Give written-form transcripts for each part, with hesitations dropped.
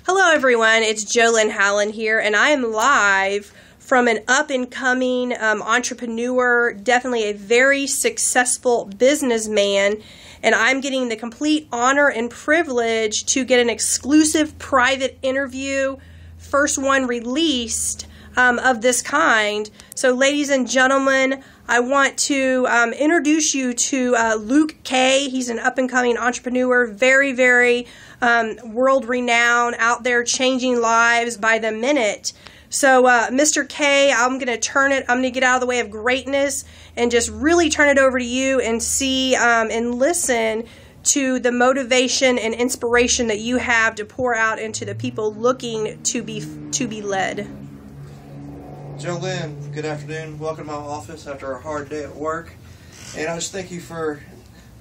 Hello, everyone. It's JoLynn Hallen here, and I am live from an up-and-coming entrepreneur, definitely a very successful businessman, and I'm getting the complete honor and privilege to get an exclusive private interview, first one released of this kind. So, ladies and gentlemen, I want to introduce you to Luke Kay. He's an up-and-coming entrepreneur, very, very world-renowned, out there changing lives by the minute. So, Mr. Kay, I'm going to get out of the way of greatness and just really turn it over to you and see and listen to the motivation and inspiration that you have to pour out into the people looking to be led. JoLynn, good afternoon. Welcome to my office after a hard day at work. And I just thank you for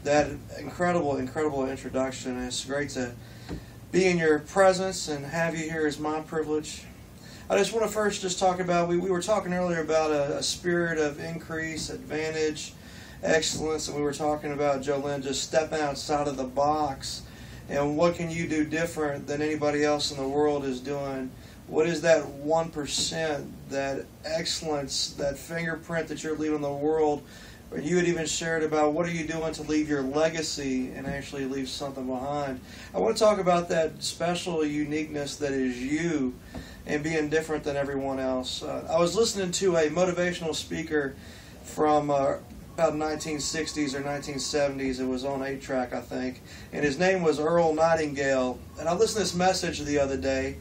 that incredible introduction. It's great to be in your presence and have you here is my privilege. I just want to first just talk about, we were talking earlier about a spirit of increase, advantage, excellence, and we were talking about, JoLynn, just stepping outside of the box and what can you do different than anybody else in the world is doing. What is that 1%, that excellence, that fingerprint that you're leaving the world? Or you had even shared about what are you doing to leave your legacy and actually leave something behind. I want to talk about that special uniqueness that is you and being different than everyone else. I was listening to a motivational speaker from about 1960s or 1970s. It was on 8-track, I think. And his name was Earl Nightingale. And I listened to this message the other day.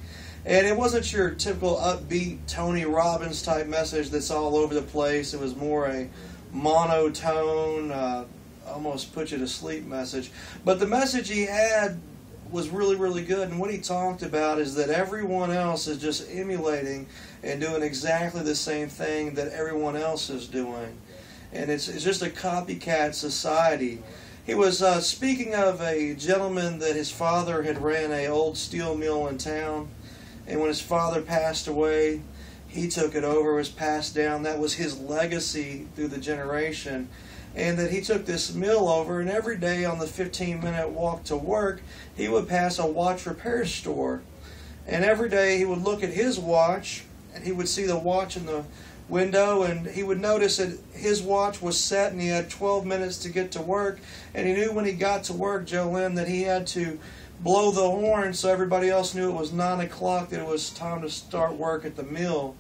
And it wasn't your typical upbeat Tony Robbins type message that's all over the place. It was more a monotone, almost put you to sleep message. But the message he had was really good. And what he talked about is that everyone else is just emulating and doing exactly the same thing that everyone else is doing. And it's just a copycat society. He was speaking of a gentleman that his father had ran an old steel mill in town. And when his father passed away, he took it over, was passed down. That was his legacy through the generation. And that he took this mill over, and every day on the 15-minute walk to work, he would pass a watch repair store. And every day he would look at his watch, and he would see the watch in the window, and he would notice that his watch was set, and he had 12 minutes to get to work. And he knew when he got to work, JoLynn, that he had to blow the horn so everybody else knew it was 9 o'clock, that it was time to start work at the mill.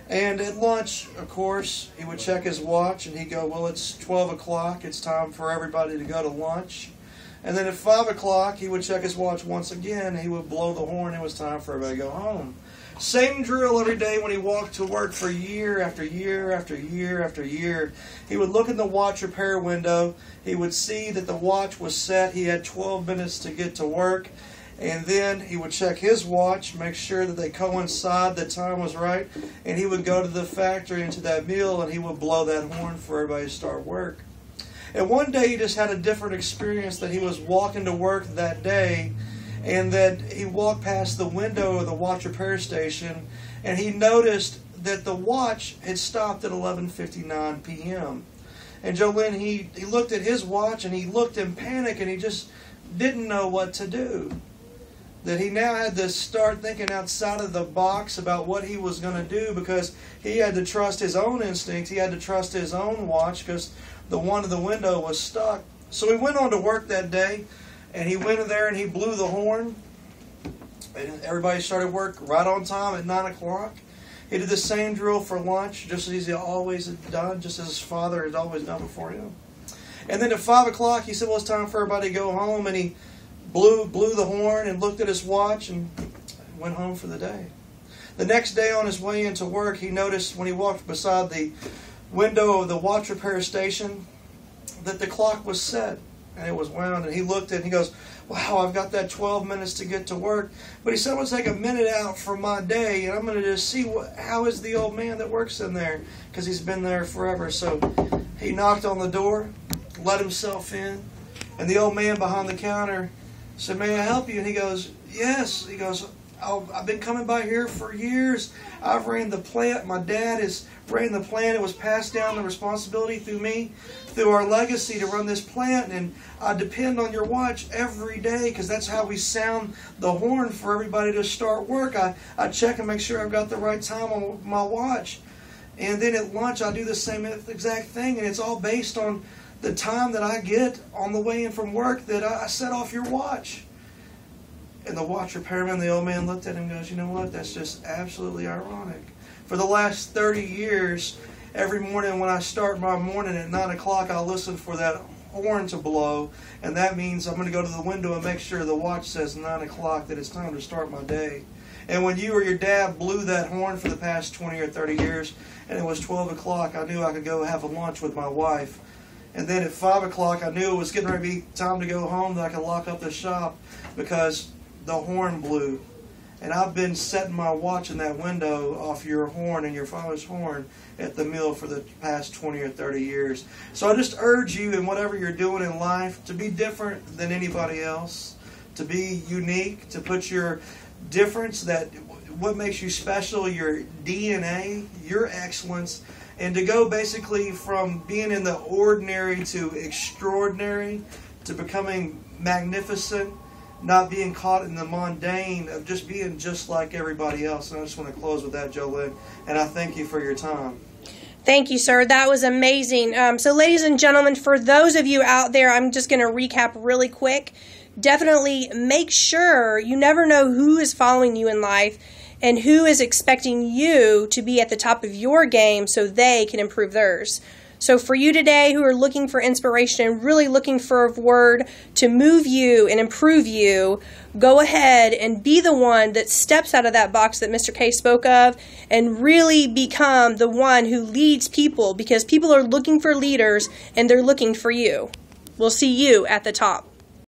And at lunch, of course, he would check his watch and he'd go, well, it's 12 o'clock, it's time for everybody to go to lunch. And then at 5 o'clock, he would check his watch once again, he would blow the horn, it was time for everybody to go home. Same drill every day when he walked to work for year after year after year after year. He would look in the watch repair window. He would see that the watch was set. He had 12 minutes to get to work. And then he would check his watch, make sure that they coincide, the time was right. And he would go to the factory, into that mill, and he would blow that horn for everybody to start work. And one day he just had a different experience, that he was walking to work that day, and that he walked past the window of the watch repair station, and he noticed that the watch had stopped at 11:59 p.m. And JoLynn, he looked at his watch, and he looked in panic, and he just didn't know what to do. That he now had to start thinking outside of the box about what he was going to do, because he had to trust his own instinct. He had to trust his own watch, because the one in the window was stuck. So he went on to work that day. And he went in there and he blew the horn. And everybody started work right on time at 9 o'clock. He did the same drill for lunch, just as he always had done, just as his father had always done before him. And then at 5 o'clock, he said, well, it's time for everybody to go home. And he blew the horn and looked at his watch and went home for the day. The next day on his way into work, he noticed when he walked beside the window of the watch repair station that the clock was set. And it was wound, and he looked at it and he goes, wow, I've got that 12 minutes to get to work. But he said, I'm going to take a minute out from my day, and I'm going to just see how is the old man that works in there, because he's been there forever. So he knocked on the door, let himself in, and the old man behind the counter said, may I help you? And he goes, yes. He goes, I've been coming by here for years. I've ran the plant. My dad has ran the plant. It was passed down the responsibility through me, through our legacy to run this plant. And I depend on your watch every day because that's how we sound the horn for everybody to start work. I check and make sure I've got the right time on my watch. And then at lunch, I do the same exact thing. And it's all based on the time that I get on the way in from work that I set off your watch. And the watch repairman, the old man, looked at him and goes, you know what, that's just absolutely ironic. For the last 30 years, every morning when I start my morning at 9 o'clock, I'll listen for that horn to blow. And that means I'm going to go to the window and make sure the watch says 9 o'clock, that it's time to start my day. And when you or your dad blew that horn for the past 20 or 30 years, and it was 12 o'clock, I knew I could go have a lunch with my wife. And then at 5 o'clock, I knew it was getting ready to be time to go home, that I could lock up the shop because the horn blew. And I've been setting my watch in that window off your horn and your father's horn at the mill for the past 20 or 30 years. So I just urge you in whatever you're doing in life to be different than anybody else, to be unique, to put your difference, that what makes you special, your DNA, your excellence, and to go basically from being in the ordinary to extraordinary, to becoming magnificent, not being caught in the mundane of just being just like everybody else. And I just want to close with that, Jolynn, and I thank you for your time. Thank you, sir. That was amazing. So, ladies and gentlemen, for those of you out there, I'm just going to recap really quick. Definitely make sure, you never know who is following you in life and who is expecting you to be at the top of your game so they can improve theirs. So for you today who are looking for inspiration and really looking for a word to move you and improve you, go ahead and be the one that steps out of that box that Mr. K spoke of and really become the one who leads people, because people are looking for leaders and they're looking for you. We'll see you at the top.